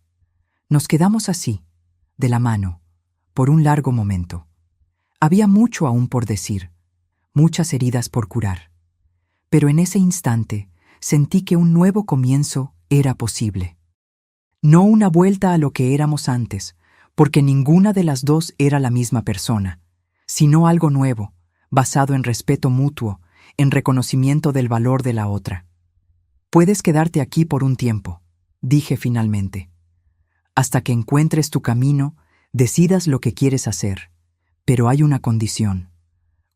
Nos quedamos así, de la mano, por un largo momento. Había mucho aún por decir, muchas heridas por curar. Pero en ese instante sentí que un nuevo comienzo era posible. No una vuelta a lo que éramos antes, porque ninguna de las dos era la misma persona, sino algo nuevo, basado en respeto mutuo, en reconocimiento del valor de la otra. Puedes quedarte aquí por un tiempo, dije finalmente. Hasta que encuentres tu camino, decidas lo que quieres hacer. Pero hay una condición.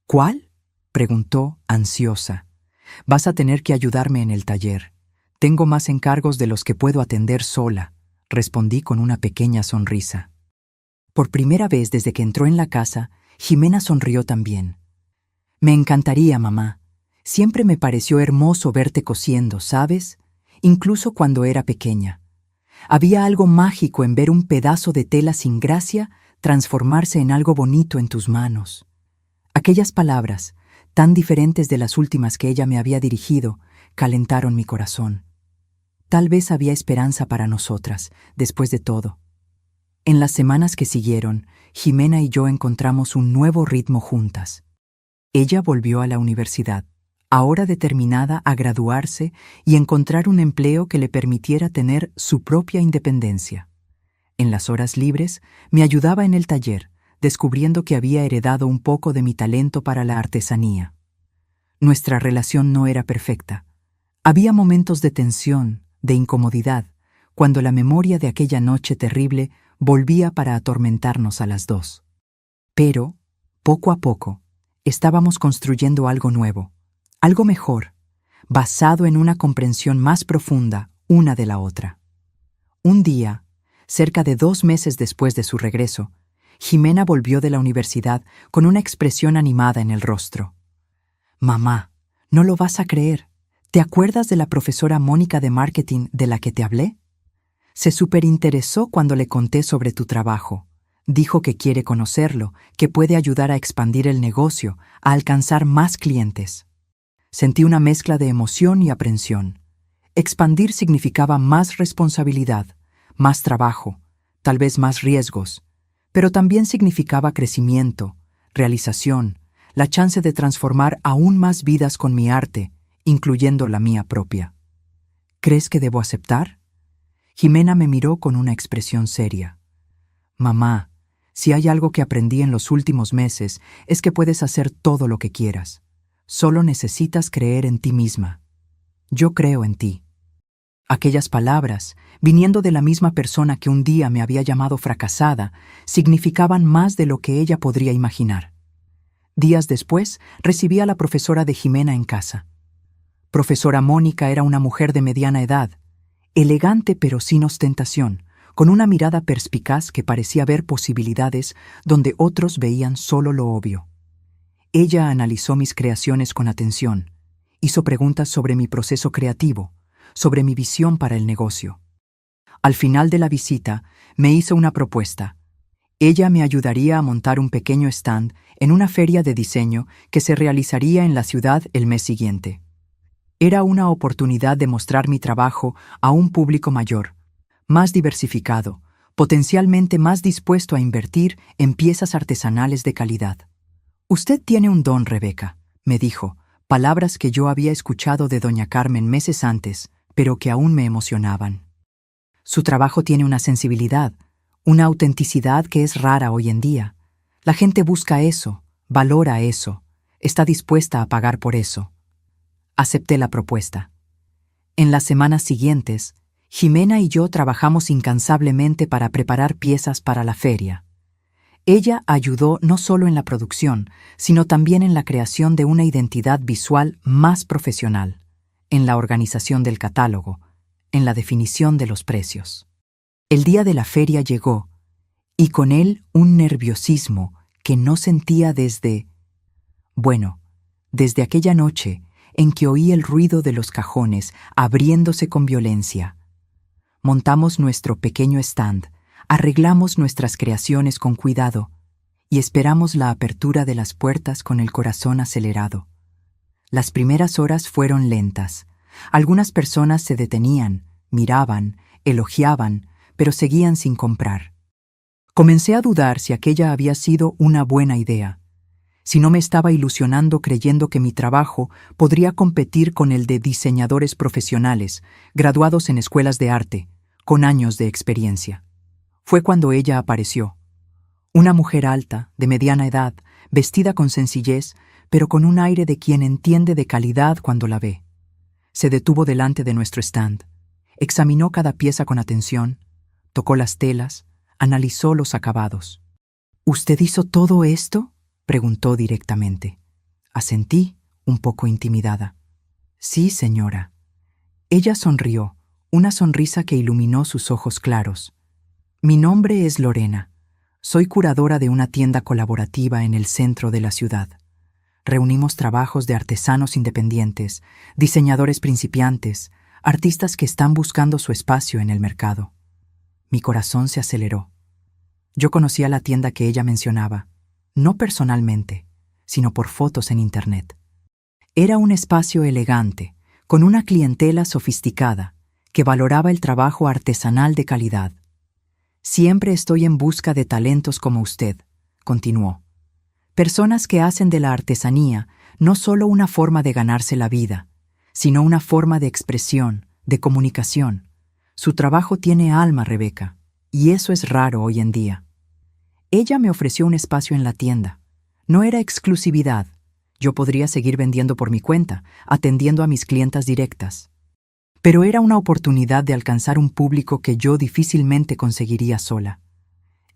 ¿Cuál? Preguntó, ansiosa. Vas a tener que ayudarme en el taller. Tengo más encargos de los que puedo atender sola, respondí con una pequeña sonrisa. Por primera vez desde que entró en la casa, Jimena sonrió también. Me encantaría, mamá. Siempre me pareció hermoso verte cosiendo, ¿sabes? Incluso cuando era pequeña. Había algo mágico en ver un pedazo de tela sin gracia transformarse en algo bonito en tus manos. Aquellas palabras, tan diferentes de las últimas que ella me había dirigido, calentaron mi corazón. Tal vez había esperanza para nosotras, después de todo. En las semanas que siguieron, Jimena y yo encontramos un nuevo ritmo juntas. Ella volvió a la universidad, ahora determinada a graduarse y encontrar un empleo que le permitiera tener su propia independencia. En las horas libres, me ayudaba en el taller, descubriendo que había heredado un poco de mi talento para la artesanía. Nuestra relación no era perfecta. Había momentos de tensión, de incomodidad, cuando la memoria de aquella noche terrible volvía para atormentarnos a las dos. Pero, poco a poco, estábamos construyendo algo nuevo, algo mejor, basado en una comprensión más profunda una de la otra. Un día, cerca de 2 meses después de su regreso, Jimena volvió de la universidad con una expresión animada en el rostro. «Mamá, no lo vas a creer. ¿Te acuerdas de la profesora Mónica de marketing de la que te hablé? Se superinteresó cuando le conté sobre tu trabajo. Dijo que quiere conocerlo, que puede ayudar a expandir el negocio, a alcanzar más clientes». Sentí una mezcla de emoción y aprensión. Expandir significaba más responsabilidad, más trabajo, tal vez más riesgos, pero también significaba crecimiento, realización, la chance de transformar aún más vidas con mi arte, incluyendo la mía propia. ¿Crees que debo aceptar? Jimena me miró con una expresión seria. Mamá, si hay algo que aprendí en los últimos meses es que puedes hacer todo lo que quieras. Solo necesitas creer en ti misma. Yo creo en ti. Aquellas palabras, viniendo de la misma persona que un día me había llamado fracasada, significaban más de lo que ella podría imaginar. Días después, recibí a la profesora de Jimena en casa. Profesora Mónica era una mujer de mediana edad, elegante pero sin ostentación, con una mirada perspicaz que parecía ver posibilidades donde otros veían solo lo obvio. Ella analizó mis creaciones con atención, hizo preguntas sobre mi proceso creativo, sobre mi visión para el negocio. Al final de la visita, me hizo una propuesta. Ella me ayudaría a montar un pequeño stand en una feria de diseño que se realizaría en la ciudad el mes siguiente. Era una oportunidad de mostrar mi trabajo a un público mayor, más diversificado, potencialmente más dispuesto a invertir en piezas artesanales de calidad. «Usted tiene un don, Rebeca», me dijo, palabras que yo había escuchado de doña Carmen meses antes, pero que aún me emocionaban. Su trabajo tiene una sensibilidad, una autenticidad que es rara hoy en día. La gente busca eso, valora eso, está dispuesta a pagar por eso. Acepté la propuesta. En las semanas siguientes, Jimena y yo trabajamos incansablemente para preparar piezas para la feria. Ella ayudó no solo en la producción, sino también en la creación de una identidad visual más profesional, en la organización del catálogo, en la definición de los precios. El día de la feria llegó, y con él un nerviosismo que no sentía desde aquella noche en que oí el ruido de los cajones abriéndose con violencia. Montamos nuestro pequeño stand, arreglamos nuestras creaciones con cuidado y esperamos la apertura de las puertas con el corazón acelerado. Las primeras horas fueron lentas. Algunas personas se detenían, miraban, elogiaban, pero seguían sin comprar. Comencé a dudar si aquella había sido una buena idea. si no me estaba ilusionando creyendo que mi trabajo podría competir con el de diseñadores profesionales, graduados en escuelas de arte, con años de experiencia. Fue cuando ella apareció. Una mujer alta, de mediana edad, vestida con sencillez, pero con un aire de quien entiende de calidad cuando la ve. Se detuvo delante de nuestro stand, examinó cada pieza con atención, tocó las telas, analizó los acabados. ¿Usted hizo todo esto?, preguntó directamente. Asentí, un poco intimidada. Sí, señora. Ella sonrió, una sonrisa que iluminó sus ojos claros. Mi nombre es Lorena. Soy curadora de una tienda colaborativa en el centro de la ciudad. Reunimos trabajos de artesanos independientes, diseñadores principiantes, artistas que están buscando su espacio en el mercado. Mi corazón se aceleró. Yo conocía la tienda que ella mencionaba, no personalmente, sino por fotos en Internet. Era un espacio elegante, con una clientela sofisticada, que valoraba el trabajo artesanal de calidad. Siempre estoy en busca de talentos como usted, continuó. Personas que hacen de la artesanía no solo una forma de ganarse la vida, sino una forma de expresión, de comunicación. Su trabajo tiene alma, Rebeca, y eso es raro hoy en día. Ella me ofreció un espacio en la tienda. No era exclusividad. Yo podría seguir vendiendo por mi cuenta, atendiendo a mis clientas directas. Pero era una oportunidad de alcanzar un público que yo difícilmente conseguiría sola.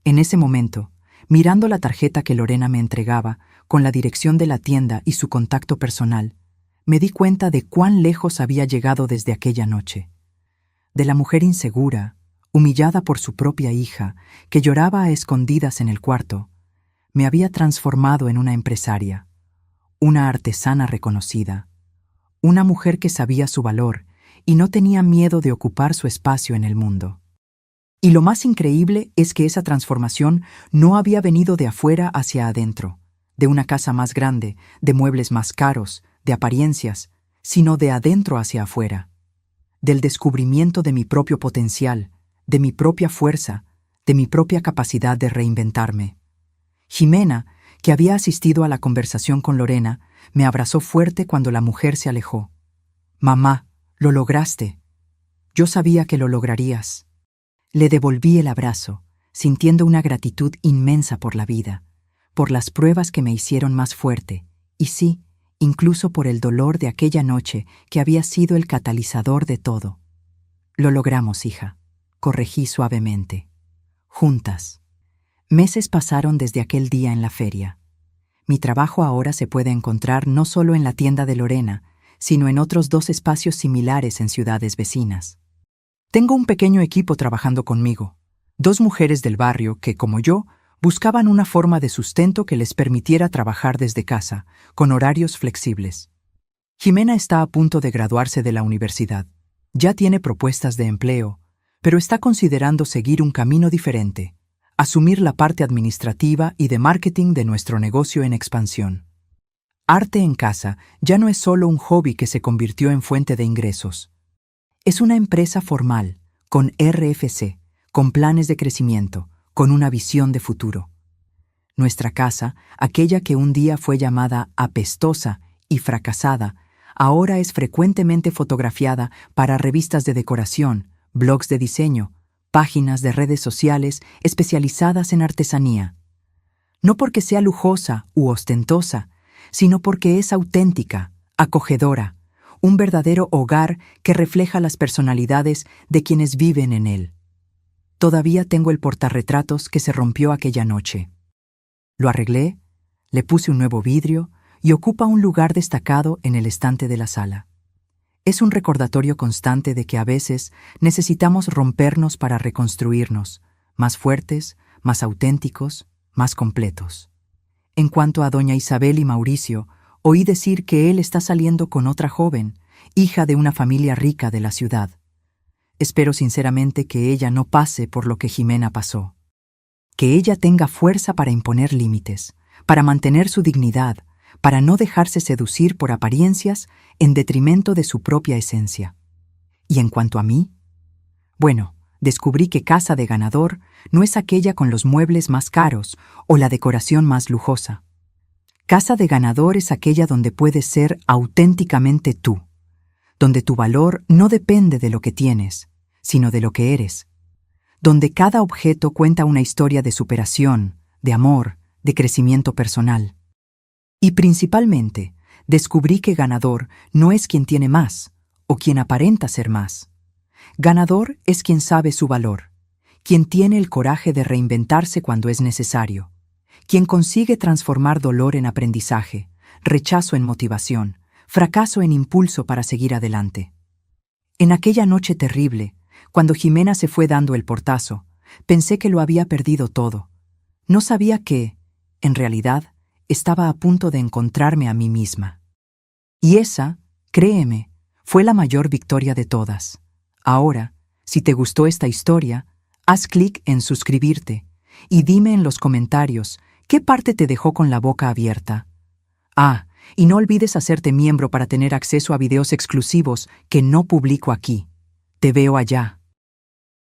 En ese momento, mirando la tarjeta que Lorena me entregaba, con la dirección de la tienda y su contacto personal, me di cuenta de cuán lejos había llegado desde aquella noche. De la mujer insegura, humillada por su propia hija, que lloraba a escondidas en el cuarto, me había transformado en una empresaria, una artesana reconocida, una mujer que sabía su valor y no tenía miedo de ocupar su espacio en el mundo. Y lo más increíble es que esa transformación no había venido de afuera hacia adentro, de una casa más grande, de muebles más caros, de apariencias, sino de adentro hacia afuera, del descubrimiento de mi propio potencial, de mi propia fuerza, de mi propia capacidad de reinventarme. Jimena, que había asistido a la conversación con Lorena, me abrazó fuerte cuando la mujer se alejó. «Mamá, lo lograste. Yo sabía que lo lograrías». Le devolví el abrazo, sintiendo una gratitud inmensa por la vida, por las pruebas que me hicieron más fuerte, y sí, incluso por el dolor de aquella noche que había sido el catalizador de todo. «Lo logramos, hija», corregí suavemente. «Juntas». Meses pasaron desde aquel día en la feria. Mi trabajo ahora se puede encontrar no solo en la tienda de Lorena, sino en otros 2 espacios similares en ciudades vecinas. Tengo un pequeño equipo trabajando conmigo, 2 mujeres del barrio que, como yo, buscaban una forma de sustento que les permitiera trabajar desde casa, con horarios flexibles. Jimena está a punto de graduarse de la universidad. Ya tiene propuestas de empleo, pero está considerando seguir un camino diferente, asumir la parte administrativa y de marketing de nuestro negocio en expansión. Arte en casa ya no es solo un hobby que se convirtió en fuente de ingresos. Es una empresa formal, con RFC, con planes de crecimiento, con una visión de futuro. Nuestra casa, aquella que un día fue llamada apestosa y fracasada, ahora es frecuentemente fotografiada para revistas de decoración, blogs de diseño, páginas de redes sociales especializadas en artesanía. No porque sea lujosa u ostentosa, sino porque es auténtica, acogedora, un verdadero hogar que refleja las personalidades de quienes viven en él. Todavía tengo el portarretratos que se rompió aquella noche. Lo arreglé, le puse un nuevo vidrio y ocupa un lugar destacado en el estante de la sala. Es un recordatorio constante de que a veces necesitamos rompernos para reconstruirnos, más fuertes, más auténticos, más completos. En cuanto a doña Isabel y Mauricio, oí decir que él está saliendo con otra joven, hija de una familia rica de la ciudad. Espero sinceramente que ella no pase por lo que Jimena pasó. Que ella tenga fuerza para imponer límites, para mantener su dignidad, para no dejarse seducir por apariencias en detrimento de su propia esencia. Y en cuanto a mí, bueno, descubrí que casa de ganador no es aquella con los muebles más caros o la decoración más lujosa. Casa de ganador es aquella donde puedes ser auténticamente tú, donde tu valor no depende de lo que tienes, sino de lo que eres, donde cada objeto cuenta una historia de superación, de amor, de crecimiento personal. Y principalmente, descubrí que ganador no es quien tiene más, o quien aparenta ser más. Ganador es quien sabe su valor, quien tiene el coraje de reinventarse cuando es necesario, quien consigue transformar dolor en aprendizaje, rechazo en motivación, fracaso en impulso para seguir adelante. En aquella noche terrible, cuando Jimena se fue dando el portazo, pensé que lo había perdido todo. No sabía que, en realidad, estaba a punto de encontrarme a mí misma. Y esa, créeme, fue la mayor victoria de todas. Ahora, si te gustó esta historia, haz clic en suscribirte y dime en los comentarios qué parte te dejó con la boca abierta. Ah, y no olvides hacerte miembro para tener acceso a videos exclusivos que no publico aquí. Te veo allá.